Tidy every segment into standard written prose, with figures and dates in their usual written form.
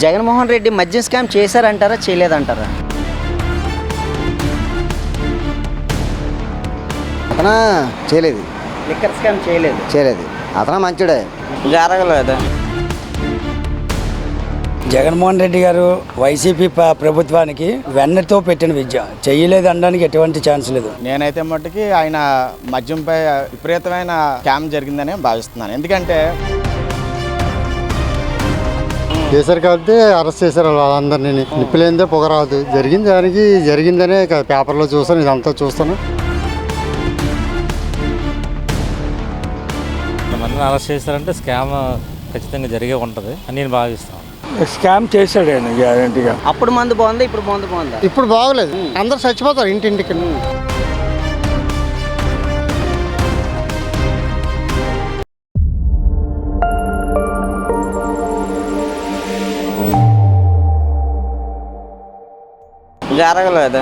జగన్మోహన్ రెడ్డి మద్యం స్కామ్ చేశారంటారా చేయలేదంటారా? అతను చేయలేదు. లిక్కర్ స్కామ్ చేయలేదు. అతను మంచిడే. జరగలేదు. జగన్మోహన్ రెడ్డి గారు వైసీపీ ప్రభుత్వానికి వెన్నతో పెట్టిన విద్య చేయలేదు అనడానికి ఎటువంటి ఛాన్స్ లేదు. నేనైతే మట్టుకి ఆయన మద్యంపై విపరీతమైన స్కామ్ జరిగిందని భావిస్తున్నాను. ఎందుకంటే చేశారు కాబట్టి అరెస్ట్ చేశారు వాళ్ళందరినీ. నిప్పులేందే పొగరాదు. జరిగిందనే పేపర్లో చూస్తాను, ఇదంతా చూస్తాను. కొంతమందిని అరెస్ట్ చేశారంటే స్కామ్ ఖచ్చితంగా జరిగే ఉంటుంది అని నేను భావిస్తాను. స్కామ్ చేశాడు ఆయన గ్యారంటీగా. అప్పుడు మందు బాగుందా, ఇప్పుడు బాగుందా? ఇప్పుడు బాగోలేదు. అందరు చచ్చిపోతారు ఇంటింటికి. జరగలేదా?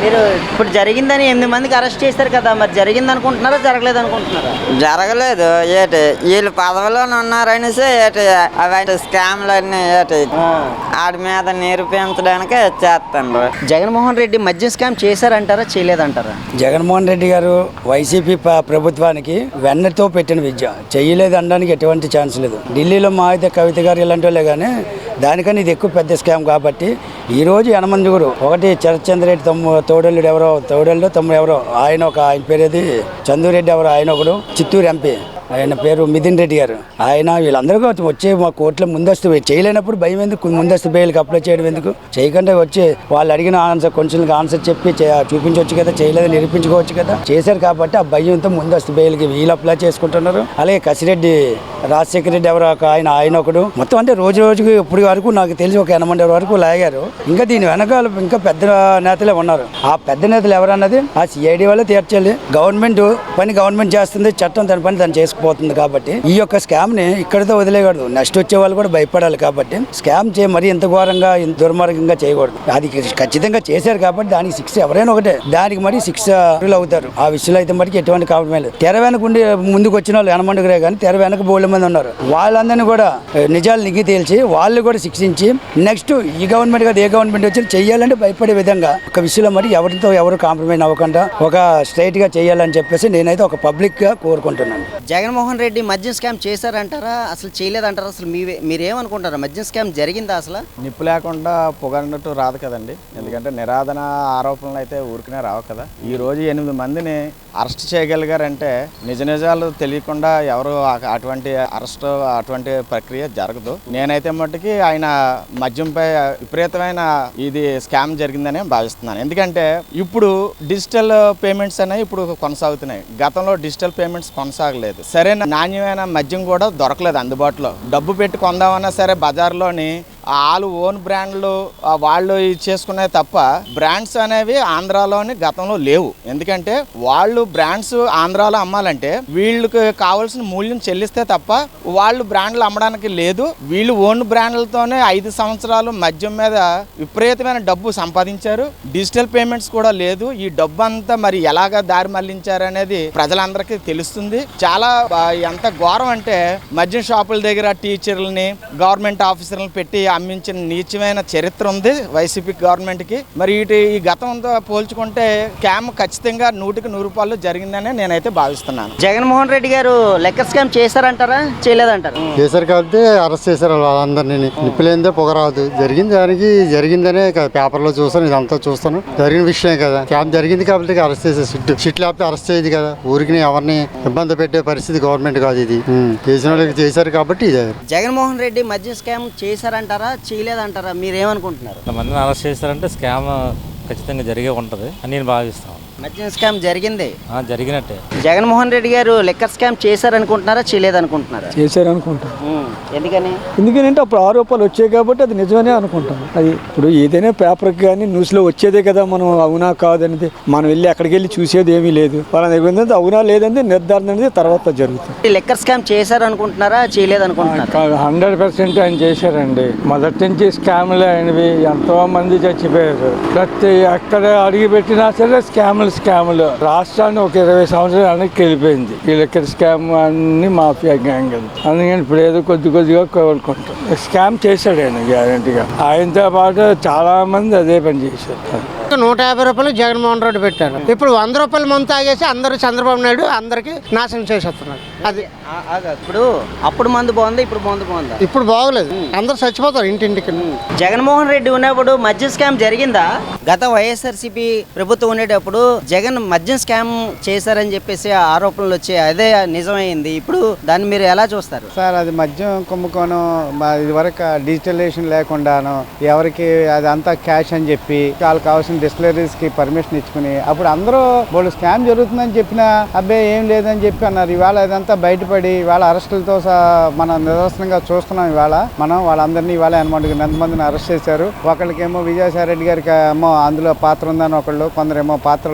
మీరు ఇప్పుడు జరిగిందని 8 మందికి అరెస్ట్ చేశారు కదా, మరి జరిగింది అనుకుంటున్నారా జరగలేదు అనుకుంటున్నారా? జరగలేదు. ఏటి వీళ్ళు పదవిలోనే ఉన్నారనేసి ఏటి అవి స్కామ్లు అన్నీ ఏటి వాడి మీద నిరూపించడానికే చేస్తాను. జగన్మోహన్ రెడ్డి మద్యం స్కామ్ చేశారంటారా చేయలేదంటారా? జగన్మోహన్ రెడ్డి గారు వైసీపీ ప్రభుత్వానికి వెన్నతో పెట్టిన విద్య చేయలేదు అనడానికి ఎటువంటి ఛాన్స్ లేదు. ఢిల్లీలో మా అయితే కవిత గారు ఇలాంటి వాళ్ళే కానీ దానికని ఇది ఎక్కువ పెద్ద స్కామ్ కాబట్టి ఈరోజు 8 మందిగురు. ఒకటి చరచంద్రెడ్డి తమ్ముడు ఎవరో ఆయన పేరేది చందురెడ్డి ఆయన ఒకడు, చిత్తూరు ఎంపీ ఆయన పేరు మిథున్ రెడ్డి గారు. ఆయన వీళ్ళందరూ వచ్చే మా కోర్టులో ముందస్తు చేయలేనప్పుడు భయం ఎందుకు, ముందస్తు బెయిల్కి అప్లై చేయడం ఎందుకు? చేయకుండా వచ్చి వాళ్ళు అడిగిన కొంచెం ఆన్సర్ చెప్పి చూపించవచ్చు కదా, చేయలేదు నిరూపించుకోవచ్చు కదా. చేశారు కాబట్టి ఆ భయంతో ముందస్తు బెయిల్కి వీళ్ళు అప్లై చేసుకుంటున్నారు. అలాగే కసిరెడ్డి రాజశేఖర రెడ్డి ఆయన ఒకడు. మొత్తం అంటే రోజుకి ఇప్పుడు వరకు నాకు తెలిసి ఒక 8 మంది వరకు లాగారు. ఇంకా దీని వెనకాల ఇంకా పెద్ద నేతలే ఉన్నారు. ఆ పెద్ద నేతలు ఎవరన్నది ఆ సిఐడి వల్ల తీర్చాలి. గవర్నమెంట్ చేస్తుంది, చట్టం తన పని తను చేసుకుపోతుంది. కాబట్టి ఈ యొక్క స్కామ్ ని ఇక్కడితో వదిలేయకూడదు. నెక్స్ట్ వచ్చే వాళ్ళు కూడా భయపడాలి. కాబట్టి స్కామ్ మరి ఇంత ఘోరంగా ఇంత దుర్మార్గంగా చేయకూడదు. అది ఖచ్చితంగా చేశారు కాబట్టి దానికి శిక్ష ఎవరైనా ఒకటే, దానికి మరి శిక్ష అవుతారు. ఆ విషయంలో అయితే మరికి ఎటువంటి కావడమే లేదు. తెర వెనక ఉండి ముందుకు వచ్చిన వాళ్ళు ఎనమండుగురే కానీ తెర వెనక బోళ్ళ మంది ఉన్నారు. వాళ్ళందరినీ కూడా నిజాలు నిగ్గి తేల్చి వాళ్ళు కూడా శిక్షించి నెక్స్ట్ ఈ గవర్నమెంట్ కాదు ఏ గవర్నమెంట్ వచ్చి చెయ్యాలంటే భయపడే విధంగా ఒక విషయంలో మరి ఎవరితో ఎవరు కాంప్రమైజ్ అవ్వకుండా ఒక స్ట్రైట్ గా చేయాలని చెప్పేసి నేనైతే ఒక పబ్లిక్ గా కోరుకుంటున్నాను. జగన్మోహన్ రెడ్డి మద్యం స్కామ్ చేశారంటారా అసలు చేయలేదంటారా? అసలు మీరేమనుకుంటారా? మద్యం స్కామ్ జరిగిందా? అసలు నిప్పు లేకుండా పొగన్నట్టు రాదు కదండి. ఎందుకంటే నిరాధన ఆరోపణలు అయితే ఊరికనే రావు కదా. ఈ రోజు 8 మందిని అరెస్ట్ చేయగలిగారంటే నిజాలు తెలియకుండా ఎవరు అటువంటి అరెస్ట్ అటువంటి ప్రక్రియ జరగదు. నేనైతే మట్టుకి ఆయన మద్యంపై విపరీతమైన ఇది స్కామ్ జరిగిందని భావిస్తున్నాను. ఎందుకంటే ఇప్పుడు డిజిటల్ పేమెంట్స్ అనేవి ఇప్పుడు కొనసాగుతున్నాయి. గతంలో డిజిటల్ పేమెంట్స్ కొనసాగలేదు. సరైన నాణ్యమైన మద్యం కూడా దొరకలేదు అందుబాటులో. డబ్బు పెట్టి కొందామన్నా సరే బజార్లోని వాళ్ళు ఓన్ బ్రాండ్లు వాళ్ళు చేసుకునే తప్ప బ్రాండ్స్ అనేవి ఆంధ్రాలోని గతంలో లేవు. ఎందుకంటే వాళ్ళు బ్రాండ్స్ ఆంధ్రాలో అమ్మాలంటే వీళ్ళకి కావాల్సిన మూల్యం చెల్లిస్తే తప్ప వాళ్ళు బ్రాండ్లు అమ్మడానికి లేదు. వీళ్ళు ఓన్ బ్రాండ్లతోనే 5 సంవత్సరాలు మద్యం మీద విపరీతమైన డబ్బు సంపాదించారు. డిజిటల్ పేమెంట్స్ కూడా లేదు. ఈ డబ్బు అంతా మరి ఎలాగా దారి మళ్లించారు అనేది ప్రజలందరికీ తెలుస్తుంది. చాలా ఎంత ఘోరం అంటే మద్యం షాపుల దగ్గర టీచర్లని గవర్నమెంట్ ఆఫీసర్లను పెట్టి అమ్మించిన నీచమైన చరిత్ర ఉంది వైసీపీ గవర్నమెంట్ కి. మరి ఈ గతంతో పోల్చుకుంటే స్కామ్ ఖచ్చితంగా 100కి 100 జరిగిందని నేనైతే భావిస్తున్నాను. జగన్మోహన్ రెడ్డి గారు లిక్కర్ స్కామ్ చేశారంటారా చేయలేదంటారా? చేశారు కాబట్టి అరెస్ట్ చేశారు వాళ్ళందరినీ. నిప్పులేందే పొగరాదు. జరిగిందనే పేపర్లో చూస్తాను, ఇదంతా చూస్తాను. జరిగిన విషయమే కదా. స్కామ్ జరిగింది కాబట్టి అరెస్ట్ చేసే షిట్ లేకపోతే అరెస్ట్ చేయదు కదా. ఊరికి ఎవరిని ఇబ్బంది పెట్టే పరిస్థితి గవర్నమెంట్ కాదు ఇది. చేసిన వాళ్ళకి చేశారు కాబట్టి ఇదే. జగన్మోహన్ రెడ్డి మద్యం స్కామ్ చేశారంటారా చేయలేదంటారా? మీరేమనుకుంటున్నారు? కొంతమందిని అరెస్ట్ చేశారంటే స్కామ్ ఖచ్చితంగా జరిగే ఉంటుంది అని నేను భావిస్తాను. మద్యం స్కామ్ జరిగింది జరిగినట్టే. జగన్మోహన్ రెడ్డి గారు లిక్కర్ స్కామ్ చేశారనుకుంటున్నారా చేయలేదనుకుంటున్నారా? చేశారనుకుంటాను. ఎందుకనంటే అప్పుడు ఆరోపణలు వచ్చాయి కాబట్టి అది నిజమనే అనుకుంటాను. అది ఇప్పుడు ఏదైనా పేపర్కి కానీ న్యూస్లో వచ్చేదే కదా. మనం అవునా కాదనేది మనం వెళ్ళి అక్కడికి వెళ్ళి చూసేది ఏమీ లేదు. వాళ్ళ దగ్గర అవునా లేదంటే నిర్ధారణ అనేది తర్వాత జరుగుతుంది. Liquor scam చేశారనుకుంటున్నారా చేయలేదనుకుంటున్నారా? 100% ఆయన చేశారండి. మొదటి నుంచి స్కామ్లు అయినవి ఎంతో మంది చచ్చిపోయారు. ప్రతి ఎక్కడ అడిగి పెట్టినా సరే స్కామ్లు లిక్కర్ స్కామ్లో రాష్ట్రాన్ని ఒక 20 సంవత్సరాలు వెనక్కి వెళ్ళిపోయింది. ఈ లిక్కర్ స్కామ్ అన్ని మాఫియా గ్యాంగ్ అంది. అందుకని ఇప్పుడు ఏదో కొద్దిగా కోరుకుంటాం. స్కామ్ చేశాడు ఆయన గ్యారంటీగా. ఆయనతో పాటు చాలా మంది అదే పని చేశారు. 150 రూపాయలు జగన్మోహన్ రెడ్డి పెట్టారు. ఇప్పుడు 100 రూపాయలు మందు తాగేసి అందరూ చంద్రబాబు నాయుడు అందరికి నాశనం చేసేస్తున్నారు. అది ఇప్పుడు అప్పుడు మందు బాగుందా, ఇప్పుడు మందు బాగుందా? ఇప్పుడు బాగోలేదు, అందరూ చచ్చిపోతారు ఇంటింటికి. జగన్మోహన్ రెడ్డి ఉన్నప్పుడు మద్యం స్కామ్ జరిగిందా? గత వైఎస్ఆర్సీపీ ప్రభుత్వం ఉండేటప్పుడు జగన్ మద్యం స్కామ్ చేశారని చెప్పేసి ఆరోపణలు వచ్చాయి. అదే నిజమైంది. ఇప్పుడు దాన్ని మీరు ఎలా చూస్తారు? సార్ అది మద్యం కుంభకోణం ఇదివరకు డిజిటలైజేషన్ లేకుండాను ఎవరికి అది అంతా క్యాష్ అని చెప్పి వాళ్ళకి కావాల్సిన డిస్టిలరీస్కి పర్మిషన్ ఇచ్చుకుని అప్పుడు అందరూ వాళ్ళు స్కామ్ జరుగుతుందని చెప్పినా అబ్బాయి ఏం లేదని చెప్పి అన్నారు. ఇవాళ ఇదంతా బయటపడి ఇవాళ అరెస్టులతో మనం నిదర్శనంగా చూస్తున్నాం. ఇవాళ మనం వాళ్ళందరినీ ఇవాళ ఎంతమందిని అరెస్ట్ చేశారు. ఒకళ్ళకేమో విజయసాయి రెడ్డి గారికి ఏమో అందులో పాత్ర ఉందని ఒకళ్ళు, కొందరేమో పాత్ర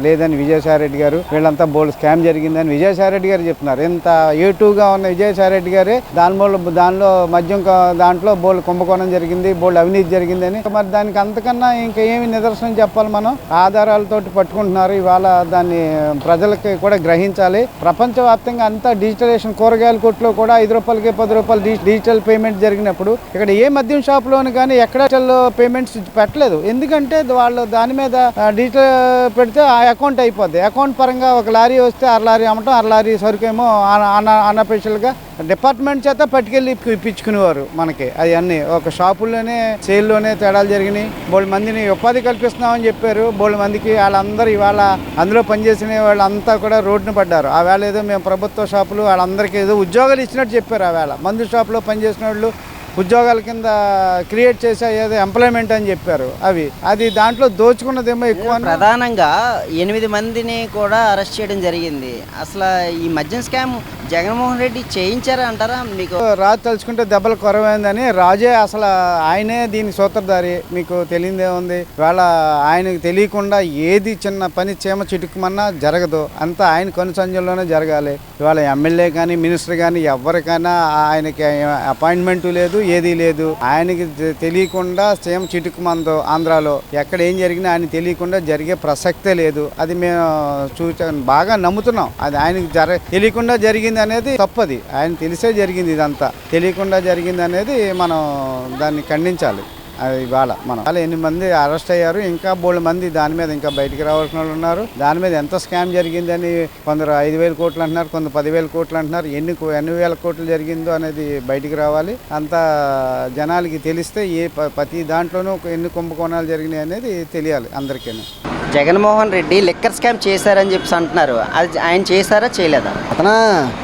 లేదని విజయసాయి రెడ్డి గారు, వీళ్ళంతా బోల్డ్ స్కామ్ జరిగిందని విజయసాయి రెడ్డి గారు చెప్తున్నారు. ఇంత ఏటుగా ఉన్న విజయసాయి రెడ్డి గారే దానిలో మద్యం దాంట్లో బోల్డ్ కుంభకోణం జరిగింది, బోల్డ్ అవినీతి జరిగిందని. మరి దానికి అంతకన్నా ఇంకా ఏమి నిదర్శనం చెప్పాలి? మనం ఆధారాలతోటి పట్టుకుంటున్నారు. ఇవాళ దాన్ని ప్రజలకి కూడా గ్రహించాలి. ప్రపంచవ్యాప్తంగా అంతా డిజిటలైజేషన్, కూరగాయల కొట్లో కూడా 5 రూపాయలకి 10 రూపాయలు డిజిటల్ పేమెంట్ జరిగినప్పుడు ఇక్కడ ఏ మద్యం షాప్లోని కానీ ఎక్కడ పేమెంట్స్ పెట్టలేదు. ఎందుకంటే వాళ్ళు దాని మీద డిజిటల్ పెడితే ఆ అకౌంట్ అయిపోద్ది. అకౌంట్ పరంగా ఒక లారీ వస్తే 6 లారీ అమ్మటం, 6 లారీ సరుకేమో అన్అఫీషియల్గా డిపార్ట్మెంట్ చేత పట్టుకెళ్ళి ఇప్పించుకునేవారు. మనకి అది అన్నీ ఒక షాపుల్లోనే సేల్లోనే తేడాలు జరిగినాయి. బోల్డ్ మందిని ఉపాధి కల్పిస్తున్నామని చెప్పారు. బోల్డ్ మందికి వాళ్ళందరూ ఇవాళ అందులో పనిచేసిన వాళ్ళంతా కూడా రోడ్డున పడ్డారు. ఆ వేళ ఏదో మేము ప్రభుత్వ షాపులు వాళ్ళందరికీ ఏదో ఉద్యోగాలు ఇచ్చినట్టు చెప్పారు. ఆ వేళ మందు షాపులో పనిచేసిన వాళ్ళు ఉద్యోగాల కింద క్రియేట్ చేసే ఏదో ఎంప్లాయ్మెంట్ అని చెప్పారు. అది దాంట్లో దోచుకున్నదేమో ఎక్కువ. ప్రధానంగా 8 మందిని కూడా అరెస్ట్ చేయడం జరిగింది. అసలు ఈ మద్యం స్కామ్ జగన్మోహన్ రెడ్డి చేయించారా అంటారా? మీకు రాజు తలుచుకుంటే దెబ్బలు కొరవైందని రాజే అసలు ఆయనే దీని సూత్రధారి. మీకు తెలియదే ఉంది. ఇవాళ ఆయనకు తెలియకుండా ఏది చిన్న పని చీమ చిటుకుమన్నా జరగదు. అంతా ఆయన కనుసంజంలోనే జరగాలి. ఇవాళ ఎమ్మెల్యే కానీ మినిస్టర్ కానీ ఎవరికైనా ఆయనకి అపాయింట్మెంట్ లేదు, ఏదీ లేదు. ఆయనకి తెలియకుండా సేమ్ చిటుకుమందో ఆంధ్రాలో ఎక్కడ ఏం జరిగినా ఆయన తెలియకుండా జరిగే ప్రసక్తే లేదు. అది మేము బాగా నమ్ముతున్నాం. అది ఆయనకి తెలియకుండా జరిగింది అనేది తప్పది. ఆయన తెలిసే జరిగింది. ఇదంతా తెలియకుండా జరిగింది అనేది మనం దాన్ని ఖండించాలి. అది ఇవాళ 8 మంది అరెస్ట్ అయ్యారు. ఇంకా బోల్డ్ మంది దాని మీద ఇంకా బయటికి రావాల్సిన వాళ్ళు ఉన్నారు. దాని మీద ఎంత స్కామ్ జరిగిందని కొందరు 5,000 కోట్లు అంటున్నారు, కొందరు 10,000 కోట్లు అంటున్నారు. ఎన్ని వేల కోట్లు జరిగిందో అనేది బయటికి రావాలి. అంతా జనాలకి తెలిస్తే ప్రతి దాంట్లోనూ ఎన్ని కుంభకోణాలు జరిగినాయి అనేది తెలియాలి అందరికీ. జగన్మోహన్ రెడ్డి లిక్కర్ స్కామ్ చేశారని చెప్పి అంటున్నారు. అది ఆయన చేశారా చేయలేదా? అతను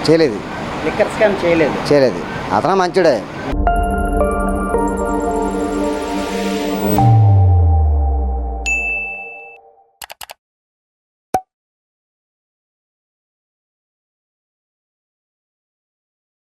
చేయలేదు. లిక్కర్ స్కామ్ చేయలేదు. అతను మంచిడే.